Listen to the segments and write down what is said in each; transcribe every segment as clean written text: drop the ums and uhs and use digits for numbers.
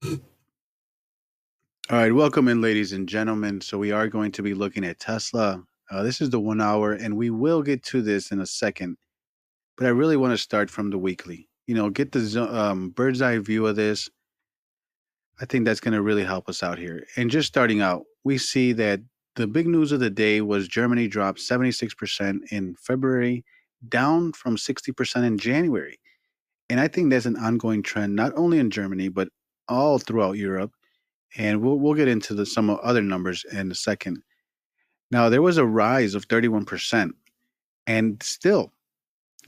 All right, welcome in, ladies and gentlemen. So we are going to be looking at Tesla. This is the 1 hour, and we will get to this in a second. But I really want to start from the weekly. Get the bird's eye view of this. I think that's going to really help us out here. And just starting out, we see that the big news of the day was Germany dropped 76% in February, down from 60% in January. And I think that's an ongoing trend, not only in Germany, but all throughout Europe. And we'll get into some other numbers in a second. Now, there was a rise of 31%, and still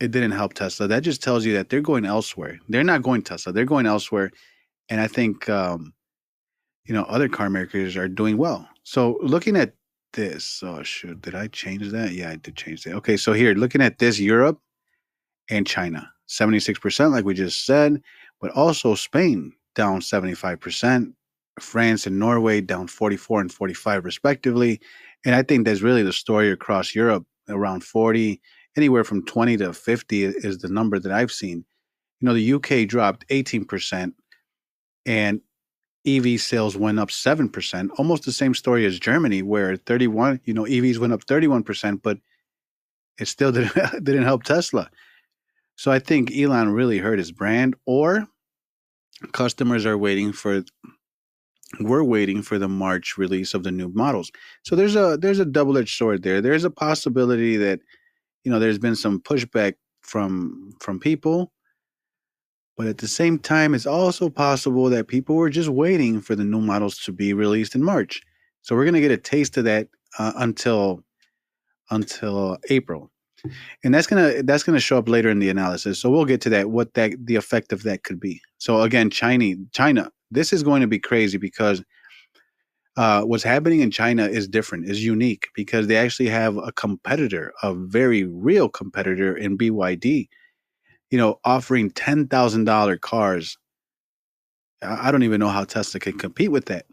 it didn't help Tesla. That just tells you that they're going elsewhere. They're not going Tesla, they're going elsewhere. And I think, other car makers are doing well. So looking at this, oh, shoot, did I change that? Yeah, I did change that. Okay, so here, looking at this, Europe and China, 76%, like we just said, but also Spain down 75%, France and Norway down 44 and 45 respectively. And I think that's really the story across Europe, around 40, anywhere from 20 to 50 is the number that I've seen. The UK dropped 18% and EV sales went up 7%, almost the same story as Germany, where 31, EVs went up 31%, but it still didn't, didn't help Tesla. So I think Elon really hurt his brand, or customers are waiting for we're waiting for the March release of the new models. So there's a double-edged sword there. There's a possibility that there's been some pushback from people, but at the same time, it's also possible that people were just waiting for the new models to be released in March. So we're gonna get a taste of that until April. And that's gonna show up later in the analysis. So we'll get to that, what that the effect of that could be. So again, China, this is going to be crazy because what's happening in China is different, is unique because they actually have a competitor, a very real competitor in BYD, offering $10,000 cars. I don't even know how Tesla can compete with that.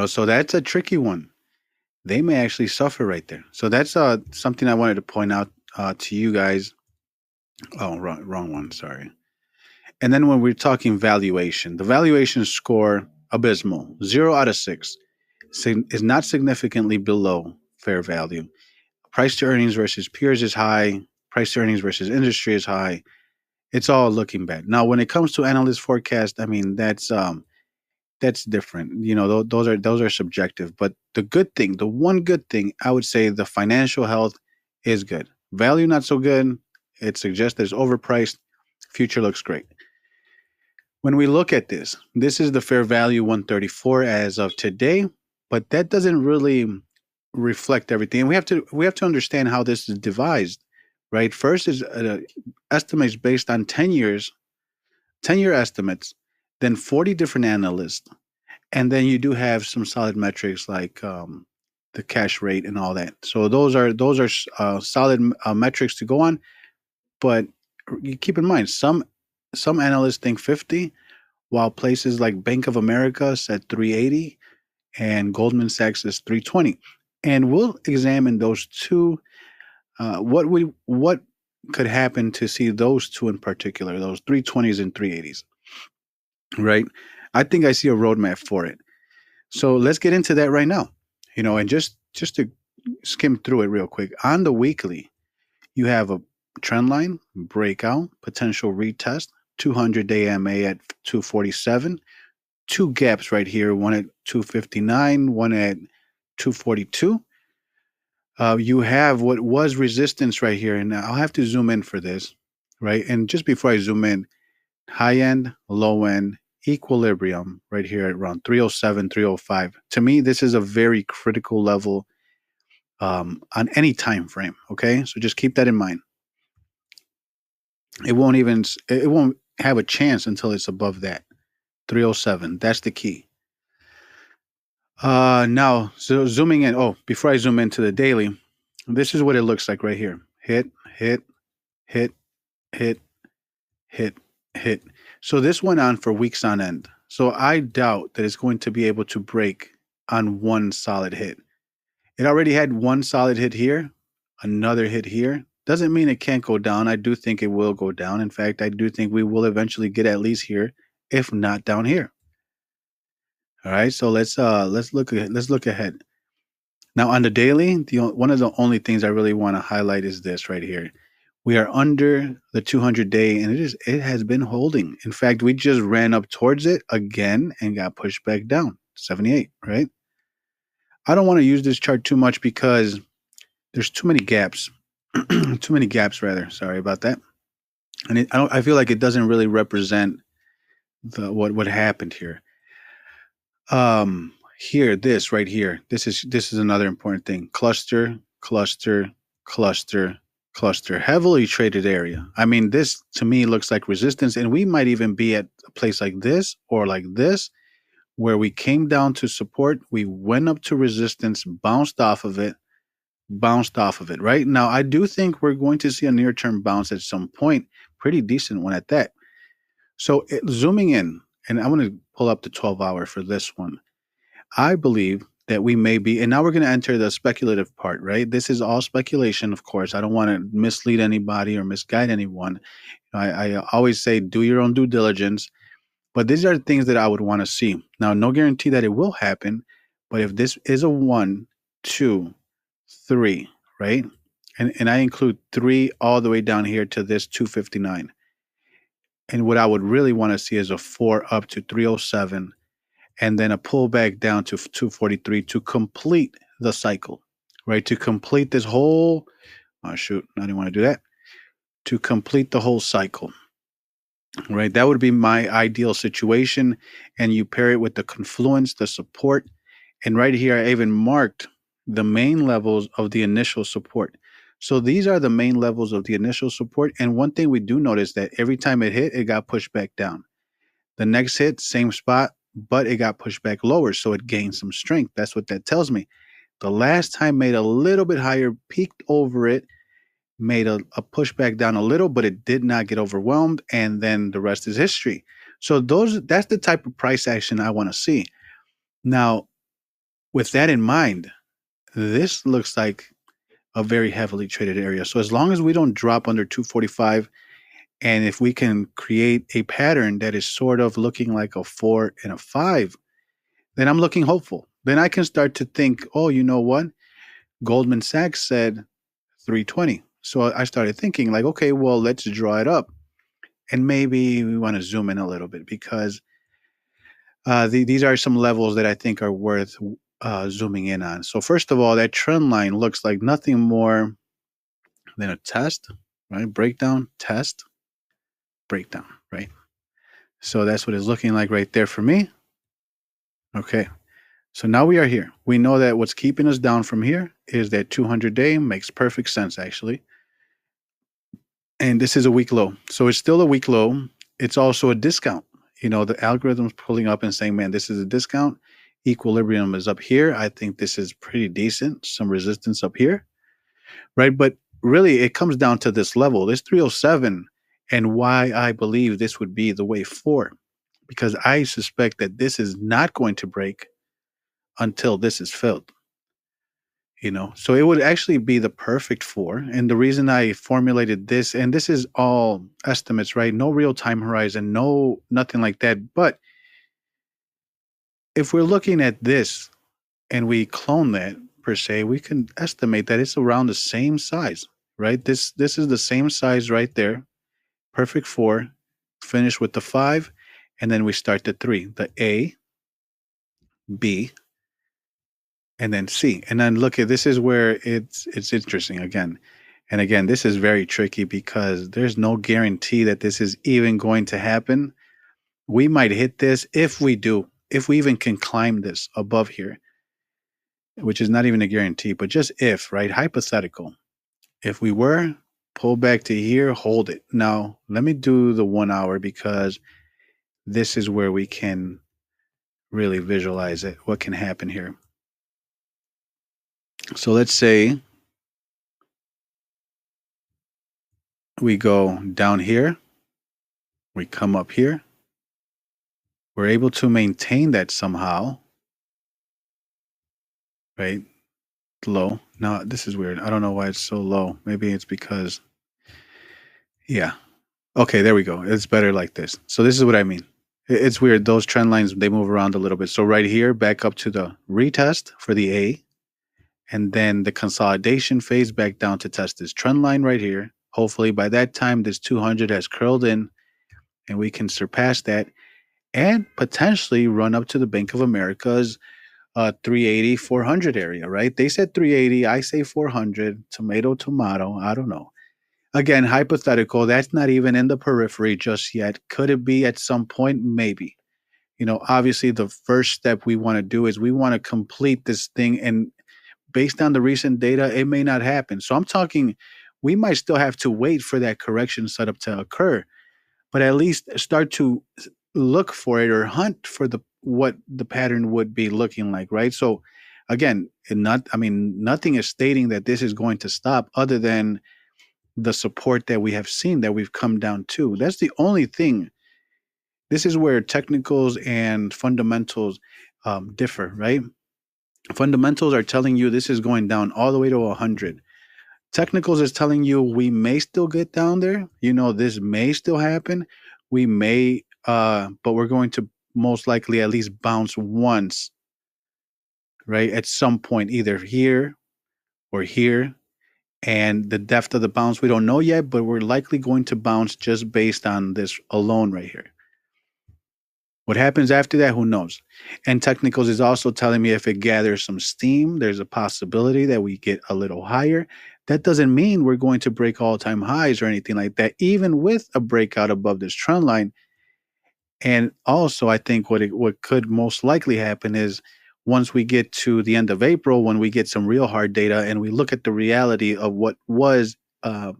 So that's a tricky one. They may actually suffer right there. So that's something I wanted to point out to you guys. Oh, wrong one. Sorry. And then when we're talking valuation, the valuation score abysmal, 0 out of 6, is not significantly below fair value. Price to earnings versus peers is high. Price to earnings versus industry is high. It's all looking bad. Now, when it comes to analyst forecast, I mean that's different. Those are subjective. But the one good thing, I would say, the financial health is good. Value not so good. It suggests that it's overpriced. Future looks great. When we look at this is the fair value 134 as of today, but that doesn't really reflect everything. And we have to understand how this is devised, right? First is estimates based on 10-year estimates, then 40 different analysts, and then you do have some solid metrics like the cash rate and all that. So those are solid metrics to go on. But you keep in mind, some analysts think 50, while places like Bank of America said 380 and Goldman Sachs is 320. And we'll examine those two. What could happen to see those two in particular, those 320s and 380s, right? I think I see a roadmap for it. So let's get into that right now. And just to skim through it real quick. On the weekly, you have a trend line, breakout, potential retest, 200-day MA at 247, two gaps right here, one at 259, one at 242. You have what was resistance right here, and I'll have to zoom in for this, right? And just before I zoom in, high end, low end, equilibrium right here at around 307, 305. To me, this is a very critical level on any time frame. Okay, so just keep that in mind. It won't have a chance until it's above that 307. That's the key. Now, so zooming in. Oh, before I zoom into the daily, this is what it looks like right here. Hit, hit, hit, hit, hit, hit. So this went on for weeks on end. So I doubt that it's going to be able to break on one solid hit. It already had one solid hit here, another hit here. Doesn't mean it can't go down. I do think it will go down. In fact, I do think we will eventually get at least here if not down here. All right, so let's look ahead. Now on the daily, one of the only things I really want to highlight is this right here. We are under the 200-day, and it has been holding. In fact, we just ran up towards it again and got pushed back down, 78, right? I don't want to use this chart too much because there's too many gaps. Too many gaps, rather. Sorry about that. And I feel like it doesn't really represent what happened here. Here, this right here. This is another important thing. Cluster, cluster, cluster, cluster. Heavily traded area. I mean, this to me looks like resistance, and we might even be at a place like this or like this, where we came down to support, we went up to resistance, bounced off of it, right? Now, I do think we're going to see a near-term bounce at some point, pretty decent one at that. So zooming in, and I'm going to pull up the 12-hour for this one. I believe that we may be, and now we're going to enter the speculative part, right? This is all speculation, of course. I don't want to mislead anybody or misguide anyone. I always say do your own due diligence, but these are the things that I would want to see. Now, no guarantee that it will happen, but if this is a 1, 2, 3, right? And I include 3 all the way down here to this 259. And what I would really want to see is a 4 up to 307 and then a pullback down to 243 to complete the cycle, right? To complete this whole, oh shoot, I didn't want to do that. To complete the whole cycle, right? That would be my ideal situation. And you pair it with the confluence, the support. And right here, I even marked the main levels of the initial support. So these are the main levels of the initial support. And one thing we do notice that every time it hit, it got pushed back down. The next hit, same spot, but it got pushed back lower. So it gained some strength. That's what that tells me. The last time made a little bit higher, peaked over it, made a pushback down a little, but it did not get overwhelmed. And then the rest is history. So that's the type of price action I want to see. Now, with that in mind, this looks like a very heavily traded area. So as long as we don't drop under 245, and if we can create a pattern that is sort of looking like a 4 and a 5, then I'm looking hopeful. Then I can start to think, oh, you know what? Goldman Sachs said 320. So I started thinking like, okay, well, let's draw it up. And maybe we want to zoom in a little bit because these are some levels that I think are worth zooming in on. So first of all, that trend line looks like nothing more than a test, right? Breakdown, test, breakdown, right? So that's what it's looking like right there for me. Okay. So now we are here. We know that what's keeping us down from here is that 200-day. Makes perfect sense, actually. And this is a weak low. So it's still a weak low. It's also a discount. You know, the algorithm's pulling up and saying, man, this is a discount. Equilibrium is up here. I think this is pretty decent. Some resistance up here, right? But really, it comes down to this level, this 307, and why I believe this would be the way forward. Because I suspect that this is not going to break until this is filled. You know, so it would actually be the perfect 4. And the reason I formulated this, and this is all estimates, right? No real time horizon, nothing like that. But if we're looking at this and we clone that per se, we can estimate that it's around the same size, right? This is the same size right there. Perfect 4, finish with the 5, and then we start the 3, the A, B, and then C. And then look at this is where it's interesting again. And again, this is very tricky because there's no guarantee that this is even going to happen. We might hit this if we do, if we even can climb this above here, which is not even a guarantee, but just if, right? Hypothetical. If we were, pull back to here, hold it. Now, let me do the 1 hour because this is where we can really visualize it, what can happen here. So let's say we go down here, we come up here, we're able to maintain that somehow, right? Low. Now, this is weird. I don't know why it's so low. Maybe it's because, yeah. Okay, there we go. It's better like this. So this is what I mean. It's weird. Those trend lines, they move around a little bit. So right here, back up to the retest for the A, and then the consolidation phase back down to test this trend line right here. Hopefully by that time, this 200 has curled in and we can surpass that and potentially run up to the Bank of America's 380, 400 area, right? They said 380. I say 400. Tomato, tomato. I don't know. Again, hypothetical. That's not even in the periphery just yet. Could it be at some point? Maybe. Obviously, the first step we want to do is we want to complete this thing. And based on the recent data, it may not happen. So I'm talking, we might still have to wait for that correction setup to occur, but at least start to look for it or hunt for what the pattern would be looking like, right? So again, nothing is stating that this is going to stop other than the support that we have seen that we've come down to. That's the only thing. This is where technicals and fundamentals differ, right? Fundamentals are telling you this is going down all the way to 100. Technicals is telling you we may still get down there. This may still happen. We may, but we're going to most likely at least bounce once, right? At some point, either here or here. And the depth of the bounce, we don't know yet, but we're likely going to bounce just based on this alone right here. What happens after that, who knows? And technicals is also telling me if it gathers some steam, there's a possibility that we get a little higher. That doesn't mean we're going to break all-time highs or anything like that, even with a breakout above this trend line. And also, I think what could most likely happen is once we get to the end of April, when we get some real hard data and we look at the reality of the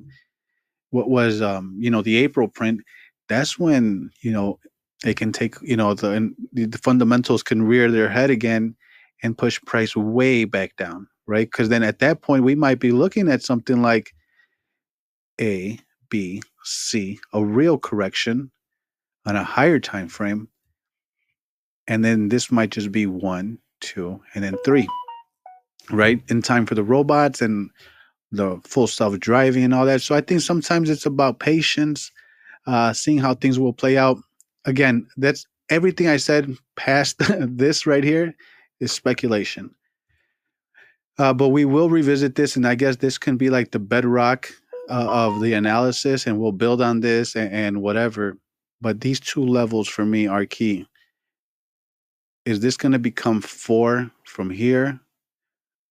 April print, that's when it can take the fundamentals can rear their head again and push price way back down, right? Because then at that point we might be looking at something like A, B, C, a real correction on a higher time frame, and then this might just be 1, 2, and then 3, right? In time for the robots and the full self-driving and all that. So I think sometimes it's about patience, seeing how things will play out. Again, that's everything I said past this right here is speculation. But we will revisit this, and I guess this can be like the bedrock of the analysis, and we'll build on this and whatever. But these two levels for me are key. Is this going to become 4 from here?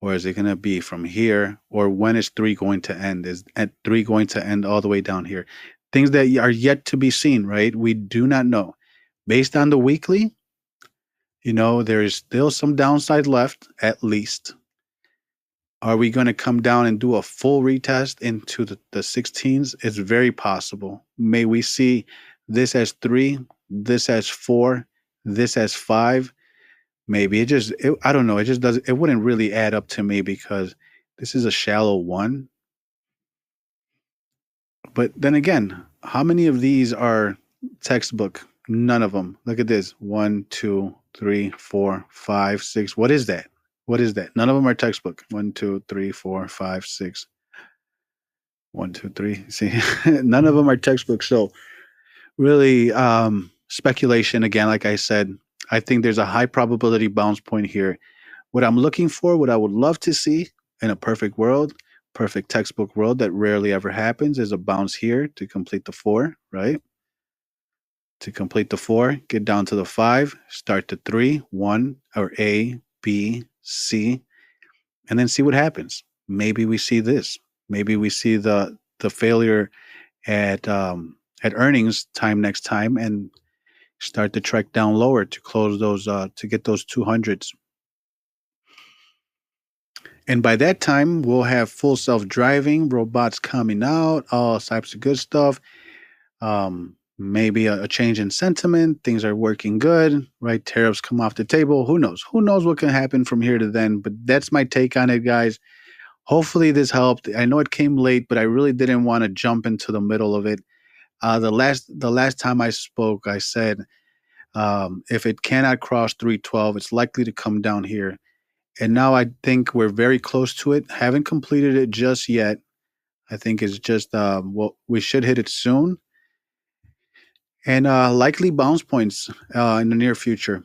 Or is it going to be from here? Or when is 3 going to end? Is at 3 going to end all the way down here? Things that are yet to be seen, right? We do not know. Based on the weekly, there is still some downside left, at least. Are we going to come down and do a full retest into the 16s? It's very possible. May we see this as 3, this as 4, this as 5. Maybe I don't know. It just doesn't, it wouldn't really add up to me because this is a shallow 1. But then again, how many of these are textbook? None of them. Look at this. 1, 2, 3, 4, 5, 6. What is that? What is that? None of them are textbook. 1, 2, 3, 4, 5, 6. 1, 2, 3. See, none of them are textbook. So really, speculation again. Like I said, I think there's a high probability bounce point here. What I'm looking for, what I would love to see in a perfect world, perfect textbook world that rarely ever happens, is a bounce here to complete the 4, right? To complete the 4, get down to the 5, start the 3, 1, or A, B, C, and then see what happens. Maybe we see this. Maybe we see the failure at earnings time next time and start to trek down lower to close those to get those 200s. And by that time, we'll have full self-driving, robots coming out, all types of good stuff. Maybe a change in sentiment. Things are working good, right? Tariffs come off the table. Who knows? Who knows what can happen from here to then? But that's my take on it, guys. Hopefully this helped. I know it came late, but I really didn't want to jump into the middle of it. The last time I spoke, I said if it cannot cross 312, it's likely to come down here. And now I think we're very close to it. Haven't completed it just yet. I think it's just, we should hit it soon. and likely bounce points in the near future.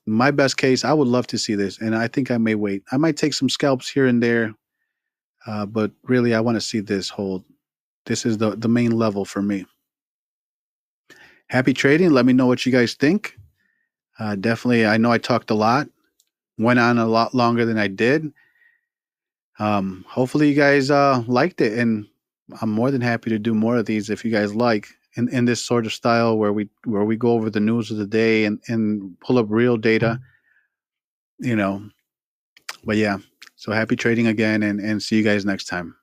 My best case, I would love to see this, and I think I may wait. I might take some scalps here and there, but really, I want to see this hold. This is the main level for me. Happy trading. Let me know what you guys think. Definitely, I know I talked a lot, went on a lot longer than I did. Hopefully, you guys liked it, and I'm more than happy to do more of these if you guys like. In this sort of style where we go over the news of the day and pull up real data, you know. But yeah, so happy trading again, and see you guys next time.